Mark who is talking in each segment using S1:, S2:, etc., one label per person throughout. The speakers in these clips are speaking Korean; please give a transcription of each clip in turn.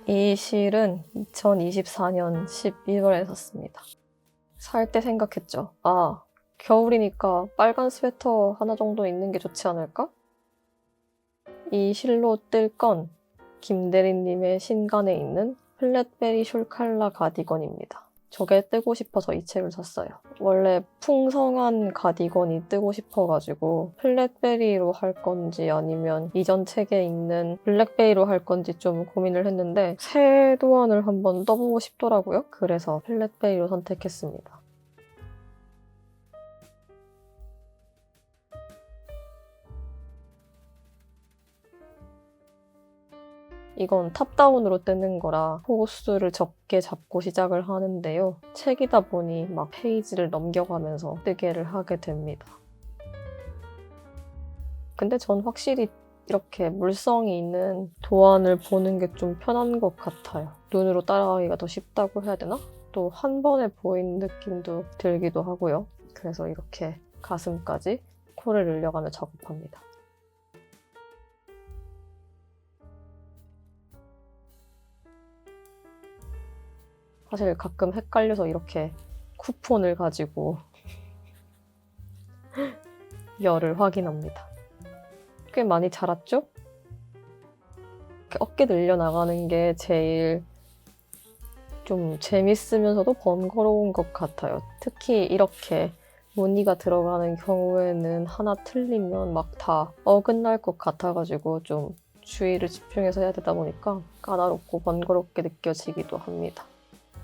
S1: 이 실은 2024년 11월에 샀습니다. 살 때 생각했죠. 아, 겨울이니까 빨간 스웨터 하나 정도 있는 게 좋지 않을까? 이 실로 뜰 건 김대리님의 신간에 있는 플랫베리 숄칼라 가디건입니다. 저게 뜨고 싶어서 이 책을 샀어요. 원래 풍성한 가디건이 뜨고 싶어가지고 플랫베리로 할 건지 아니면 이전 책에 있는 블랙베리로 할 건지 좀 고민을 했는데 새 도안을 한번 떠보고 싶더라고요. 그래서 플랫베리로 선택했습니다. 이건 탑다운으로 뜨는 거라 호수를 적게 잡고 시작을 하는데요. 책이다 보니 막 페이지를 넘겨가면서 뜨개를 하게 됩니다. 근데 전 확실히 이렇게 물성이 있는 도안을 보는 게 좀 편한 것 같아요. 눈으로 따라가기가 더 쉽다고 해야 되나? 또 한 번에 보이는 느낌도 들기도 하고요. 그래서 이렇게 가슴까지 코를 늘려가며 작업합니다. 사실 가끔 헷갈려서 이렇게 쿠폰을 가지고 열을 확인합니다. 꽤 많이 자랐죠? 이렇게 어깨 늘려나가는 게 제일 좀 재밌으면서도 번거로운 것 같아요. 특히 이렇게 무늬가 들어가는 경우에는 하나 틀리면 막 다 어긋날 것 같아가지고 좀 주의를 집중해서 해야 되다 보니까 까다롭고 번거롭게 느껴지기도 합니다.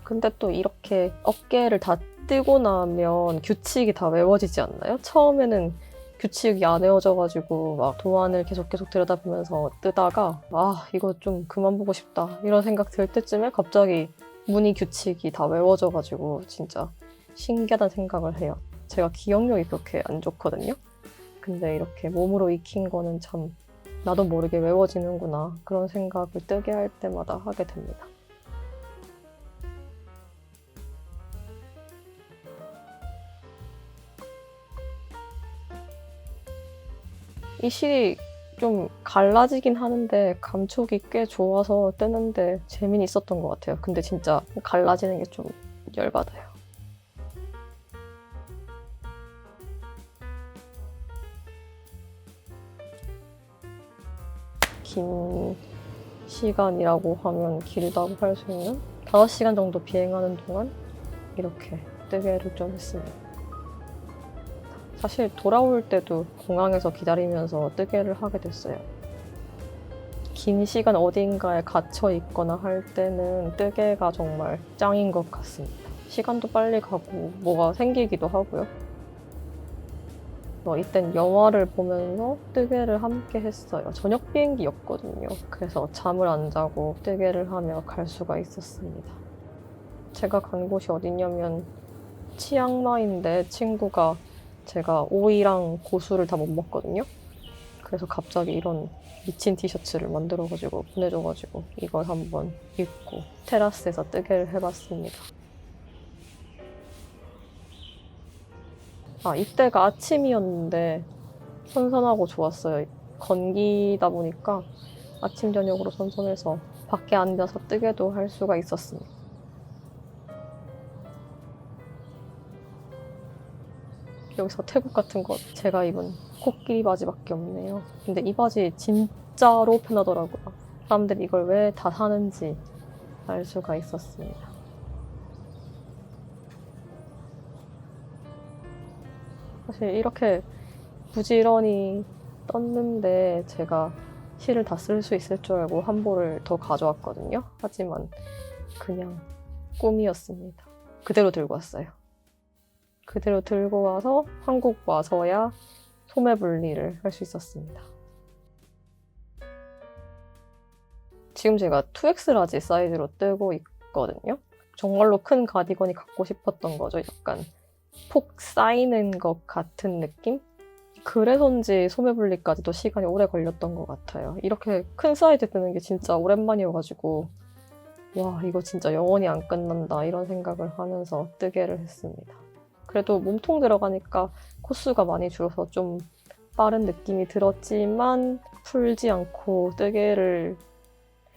S1: 근데 또 이렇게 어깨를 다 뜨고 나면 규칙이 다 외워지지 않나요? 처음에는 규칙이 안 외워져가지고 막 도안을 계속 들여다보면서 뜨다가 아 이거 좀 그만 보고 싶다 이런 생각 들 때쯤에 갑자기 무늬 규칙이 다 외워져가지고 진짜 신기하다는 생각을 해요. 제가 기억력이 그렇게 안 좋거든요. 근데 이렇게 몸으로 익힌 거는 참 나도 모르게 외워지는구나 그런 생각을 뜨게 할 때마다 하게 됩니다. 이 실이 좀 갈라지긴 하는데 감촉이 꽤 좋아서 뜨는데 재미는 있었던 것 같아요. 근데 진짜 갈라지는 게 좀 열받아요. 긴 시간이라고 하면 길다고 할 수 있는 5시간 정도 비행하는 동안 이렇게 뜨개를 좀 했습니다. 사실 돌아올 때도 공항에서 기다리면서 뜨개를 하게 됐어요. 긴 시간 어딘가에 갇혀 있거나 할 때는 뜨개가 정말 짱인 것 같습니다. 시간도 빨리 가고 뭐가 생기기도 하고요. 이땐 영화를 보면서 뜨개를 함께 했어요. 저녁 비행기였거든요. 그래서 잠을 안 자고 뜨개를 하며 갈 수가 있었습니다. 제가 간 곳이 어디냐면 치앙마이인데 친구가 제가 오이랑 고수를 다 못 먹거든요. 그래서 갑자기 이런 미친 티셔츠를 만들어가지고 보내줘가지고 이걸 한번 입고 테라스에서 뜨개를 해봤습니다. 아, 이때가 아침이었는데 선선하고 좋았어요. 건기다 보니까 아침, 저녁으로 선선해서 밖에 앉아서 뜨개도 할 수가 있었습니다. 여기서 태국 같은 거 제가 입은 코끼리 바지밖에 없네요. 근데 이 바지 진짜로 편하더라고요. 사람들이 이걸 왜 다 사는지 알 수가 있었습니다. 사실 이렇게 부지런히 떴는데 제가 실을 다 쓸 수 있을 줄 알고 한 보를 더 가져왔거든요. 하지만 그냥 꿈이었습니다. 그대로 들고 왔어요. 그대로 들고 와서 한국 와서야 소매 분리를 할 수 있었습니다. 지금 제가 2X 라지 사이즈로 뜨고 있거든요. 정말로 큰 가디건이 갖고 싶었던 거죠. 약간 폭 쌓이는 것 같은 느낌? 그래서인지 소매 분리까지도 시간이 오래 걸렸던 것 같아요. 이렇게 큰 사이즈 뜨는 게 진짜 오랜만이어가지고 와 이거 진짜 영원히 안 끝난다 이런 생각을 하면서 뜨개를 했습니다. 그래도 몸통 들어가니까 코수가 많이 줄어서 좀 빠른 느낌이 들었지만 풀지 않고 뜨개를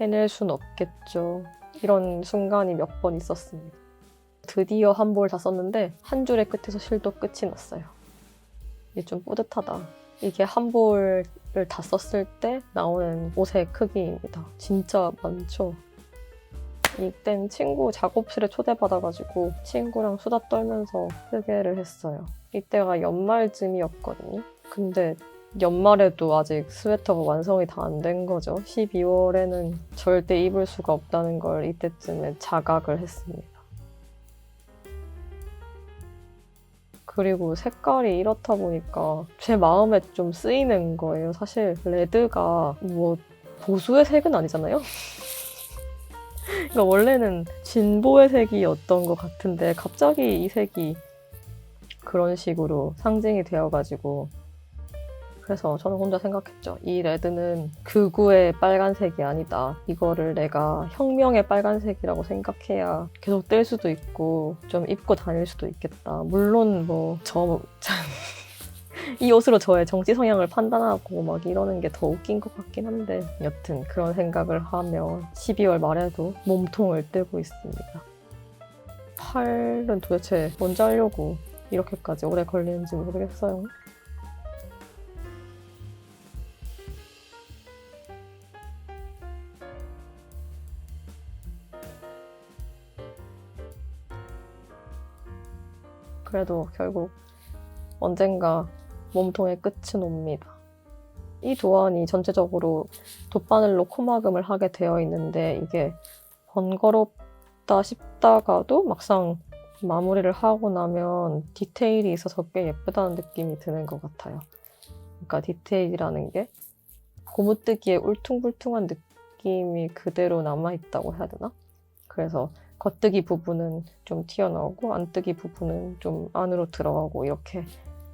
S1: 해낼 순 없겠죠. 이런 순간이 몇 번 있었습니다. 드디어 한 볼 다 썼는데 한 줄의 끝에서 실도 끝이 났어요. 이게 좀 뿌듯하다. 이게 한 볼을 다 썼을 때 나오는 옷의 크기입니다. 진짜 많죠? 이땐 친구 작업실에 초대받아가지고 친구랑 수다 떨면서 뜨개를 했어요. 이때가 연말쯤이었거든요. 근데 연말에도 아직 스웨터가 완성이 다 안 된 거죠. 12월에는 절대 입을 수가 없다는 걸 이때쯤에 자각을 했습니다. 그리고 색깔이 이렇다 보니까 제 마음에 좀 쓰이는 거예요. 사실 레드가 뭐 보수의 색은 아니잖아요? 그러니까 원래는 진보의 색이었던 것 같은데 갑자기 이 색이 그런 식으로 상징이 되어가지고 그래서 저는 혼자 생각했죠. 이 레드는 극우의 빨간색이 아니다. 이거를 내가 혁명의 빨간색이라고 생각해야 계속 뜰 수도 있고 좀 입고 다닐 수도 있겠다. 물론 뭐 이 옷으로 저의 정치 성향을 판단하고 막 이러는 게 더 웃긴 것 같긴 한데 여튼 그런 생각을 하며 12월 말에도 몸통을 뜨고 있습니다. 팔은 도대체 언제 하려고 이렇게까지 오래 걸리는지 모르겠어요. 그래도 결국 언젠가 몸통의 끝은 옵니다. 이 도안이 전체적으로 돗바늘로 코막음을 하게 되어 있는데 이게 번거롭다 싶다가도 막상 마무리를 하고 나면 디테일이 있어서 꽤 예쁘다는 느낌이 드는 것 같아요. 그러니까 디테일이라는 게 고무뜨기의 울퉁불퉁한 느낌이 그대로 남아있다고 해야 되나? 그래서 겉뜨기 부분은 좀 튀어나오고 안뜨기 부분은 좀 안으로 들어가고 이렇게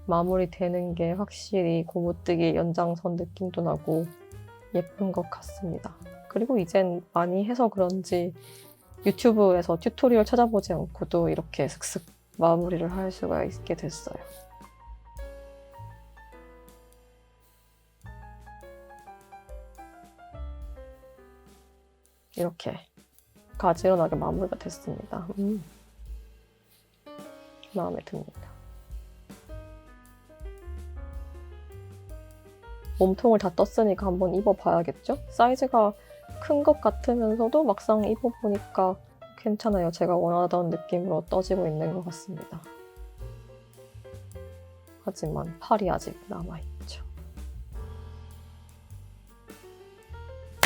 S1: 마무리되는 게 확실히 고무뜨기 연장선 느낌도 나고 예쁜 것 같습니다. 그리고 이젠 많이 해서 그런지 유튜브에서 튜토리얼 찾아보지 않고도 이렇게 슥슥 마무리를 할 수가 있게 됐어요. 이렇게 가지런하게 마무리가 됐습니다. 마음에 듭니다. 몸통을 다 떴으니까 한번 입어봐야겠죠? 사이즈가 큰 것 같으면서도 막상 입어보니까 괜찮아요. 제가 원하던 느낌으로 떠지고 있는 것 같습니다. 하지만 팔이 아직 남아있죠.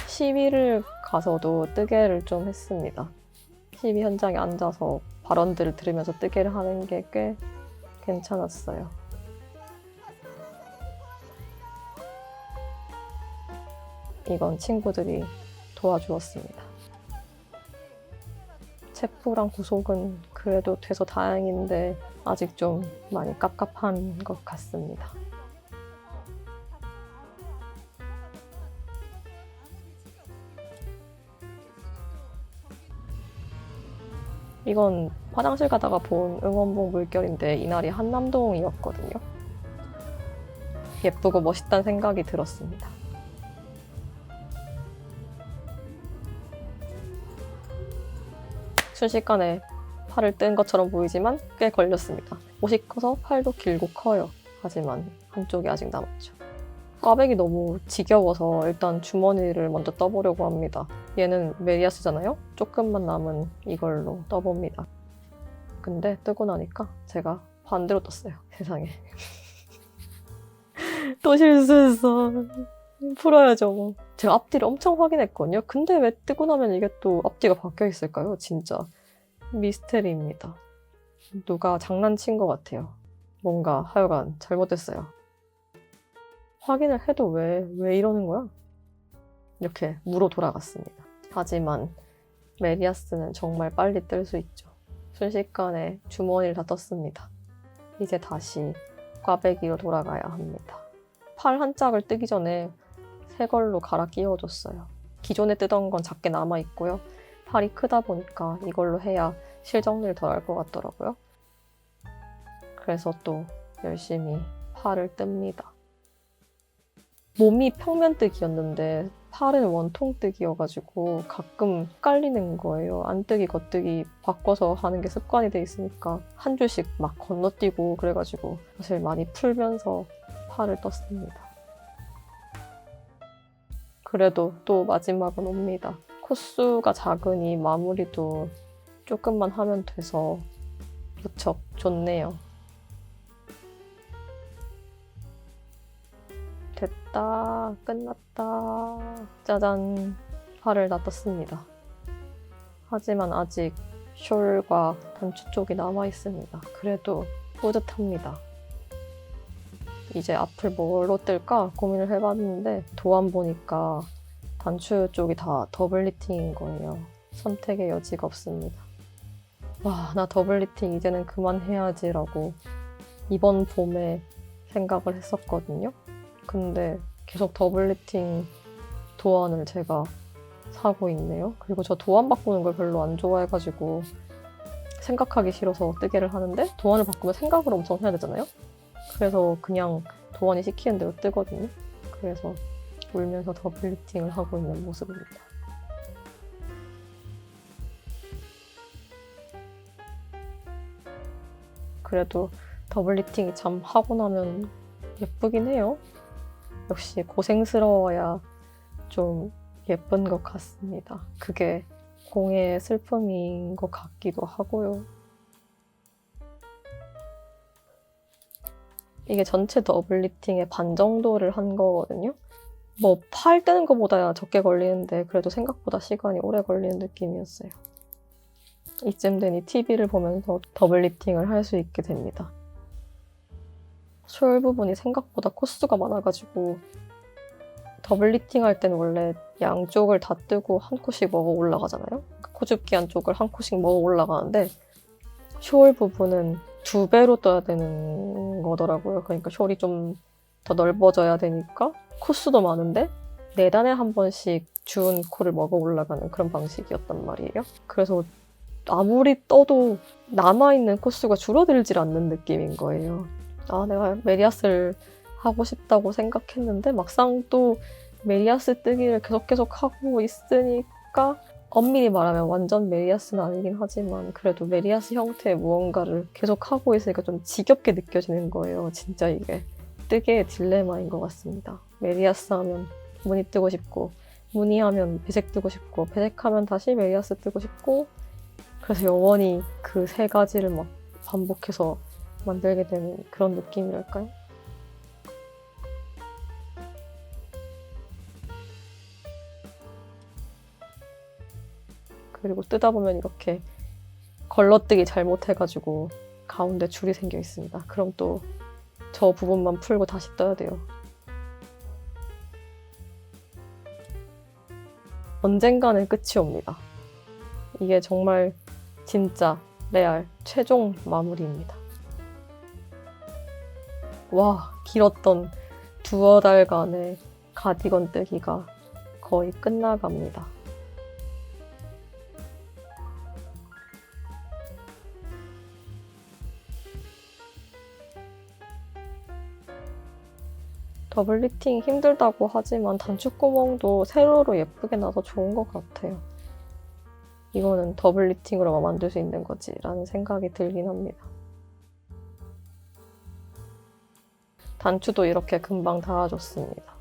S1: 시위를 가서도 뜨개를 좀 했습니다. 시위 현장에 앉아서 발언들을 들으면서 뜨개를 하는 게 꽤 괜찮았어요. 이건 친구들이 도와주었습니다. 체포랑 구속은 그래도 돼서 다행인데 아직 좀 많이 깝깝한 것 같습니다. 이건 화장실 가다가 본 응원봉 물결인데 이날이 한남동이었거든요. 예쁘고 멋있다는 생각이 들었습니다. 순식간에 팔을 뜬 것처럼 보이지만 꽤 걸렸습니다. 옷이 커서 팔도 길고 커요. 하지만 한쪽이 아직 남았죠. 꽈배기 너무 지겨워서 일단 주머니를 먼저 떠보려고 합니다. 얘는 메리아스잖아요? 조금만 남은 이걸로 떠봅니다. 근데 뜨고 나니까 제가 반대로 떴어요. 세상에. 또 실수했어. 풀어야죠. 제가 앞뒤를 엄청 확인했거든요. 근데 왜 뜨고 나면 이게 또 앞뒤가 바뀌어 있을까요? 진짜 미스테리입니다. 누가 장난친 것 같아요. 뭔가 하여간 잘못됐어요. 확인을 해도 왜 이러는 거야? 이렇게 무로 돌아갔습니다. 하지만 메리아스는 정말 빨리 뜰 수 있죠. 순식간에 주머니를 다 떴습니다. 이제 다시 꽈배기로 돌아가야 합니다. 팔 한 짝을 뜨기 전에 새 걸로 갈아 끼워줬어요. 기존에 뜨던 건 작게 남아있고요. 팔이 크다 보니까 이걸로 해야 실정리를 덜 할 것 같더라고요. 그래서 또 열심히 팔을 뜹니다. 몸이 평면뜨기였는데 팔은 원통뜨기여가지고 가끔 헷갈리는 거예요. 안뜨기, 겉뜨기 바꿔서 하는 게 습관이 돼 있으니까 한 줄씩 막 건너뛰고 그래가지고 사실 많이 풀면서 팔을 떴습니다. 그래도 또 마지막은 옵니다. 코수가 작으니 마무리도 조금만 하면 돼서 무척 좋네요. 됐다. 끝났다. 짜잔. 팔을 다 떴습니다. 하지만 아직 숄과 단추 쪽이 남아있습니다. 그래도 뿌듯합니다. 이제 앞을 뭘로 뜰까 고민을 해봤는데 도안 보니까 단추 쪽이 다 더블 리팅인 거예요. 선택의 여지가 없습니다. 와, 나 더블 리팅 이제는 그만해야지 라고 이번 봄에 생각을 했었거든요. 근데 계속 더블 리팅 도안을 제가 사고 있네요. 그리고 저 도안 바꾸는 걸 별로 안 좋아해가지고 생각하기 싫어서 뜨개를 하는데 도안을 바꾸면 생각을 엄청 해야 되잖아요. 그래서 그냥 도안이 시키는 대로 뜨거든요. 그래서 울면서 더블 리팅을 하고 있는 모습입니다. 그래도 더블 리팅이 참 하고 나면 예쁘긴 해요. 역시 고생스러워야 좀 예쁜 것 같습니다. 그게 공예의 슬픔인 것 같기도 하고요. 이게 전체 더블 리팅의 반 정도를 한 거거든요. 뭐 팔 뜨는 것보다 적게 걸리는데 그래도 생각보다 시간이 오래 걸리는 느낌이었어요. 이쯤 되니 TV를 보면서 더블 리팅을 할 수 있게 됩니다. 숄 부분이 생각보다 코수가 많아가지고 더블 리팅 할 때는 원래 양쪽을 다 뜨고 한 코씩 먹어 올라가잖아요. 코줍기 한쪽을 한 코씩 먹어 올라가는데 숄 부분은 2배로 떠야 되는 거더라고요. 그러니까 숄이 좀 더 넓어져야 되니까 코수도 많은데 4단에 한 번씩 준 코를 먹어 올라가는 그런 방식이었단 말이에요. 그래서 아무리 떠도 남아있는 코수가 줄어들질 않는 느낌인 거예요. 아, 내가 메리아스를 하고 싶다고 생각했는데 막상 또 메리아스 뜨기를 계속 하고 있으니까 엄밀히 말하면 완전 메리아스는 아니긴 하지만 그래도 메리아스 형태의 무언가를 계속 하고 있으니까 좀 지겹게 느껴지는 거예요. 진짜 이게 뜨개의 딜레마인 것 같습니다. 메리아스 하면 무늬 뜨고 싶고 무늬 하면 배색 뜨고 싶고 배색하면 다시 메리아스 뜨고 싶고 그래서 영원히 그 세 가지를 막 반복해서 만들게 되는 그런 느낌이랄까요? 그리고 뜨다 보면 이렇게 걸러뜨기 잘못해가지고 가운데 줄이 생겨 있습니다. 그럼 또 저 부분만 풀고 다시 떠야 돼요. 언젠가는 끝이 옵니다. 이게 정말 진짜 레알 최종 마무리입니다. 와, 길었던 2달간의 가디건 뜨기가 거의 끝나갑니다. 더블 리팅 힘들다고 하지만 단추구멍도 세로로 예쁘게 나서 좋은 것 같아요. 이거는 더블 리팅으로만 만들 수 있는 거지 라는 생각이 들긴 합니다. 단추도 이렇게 금방 닿아줬습니다.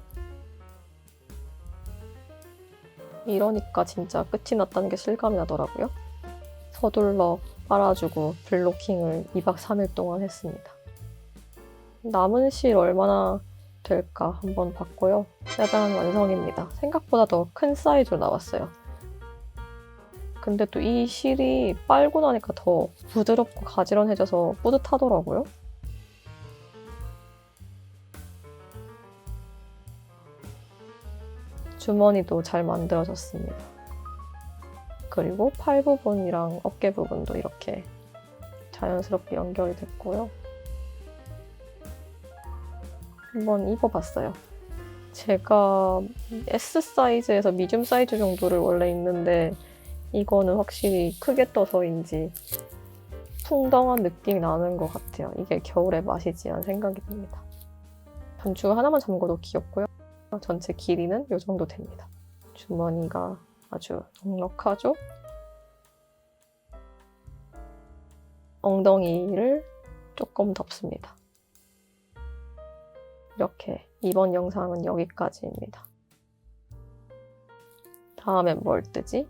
S1: 이러니까 진짜 끝이 났다는 게 실감이 나더라고요. 서둘러 빨아주고 블로킹을 2박 3일 동안 했습니다. 남은 실 얼마나 될까 한번 봤고요. 짜잔, 완성입니다. 생각보다 더 큰 사이즈로 나왔어요. 근데 또 이 실이 빨고 나니까 더 부드럽고 가지런해져서 뿌듯하더라고요. 주머니도 잘 만들어졌습니다. 그리고 팔 부분이랑 어깨 부분도 이렇게 자연스럽게 연결이 됐고요. 한번 입어봤어요. 제가 S 사이즈에서 미디움 사이즈 정도를 원래 입는데 이거는 확실히 크게 떠서인지 풍덩한 느낌이 나는 것 같아요. 이게 겨울의 맛이지 라는 생각이 듭니다. 단추가 하나만 잠궈도 귀엽고요. 전체 길이는 이 정도 됩니다. 주머니가 아주 넉넉하죠? 엉덩이를 조금 덮습니다. 이렇게 이번 영상은 여기까지입니다. 다음엔 뭘 뜨지?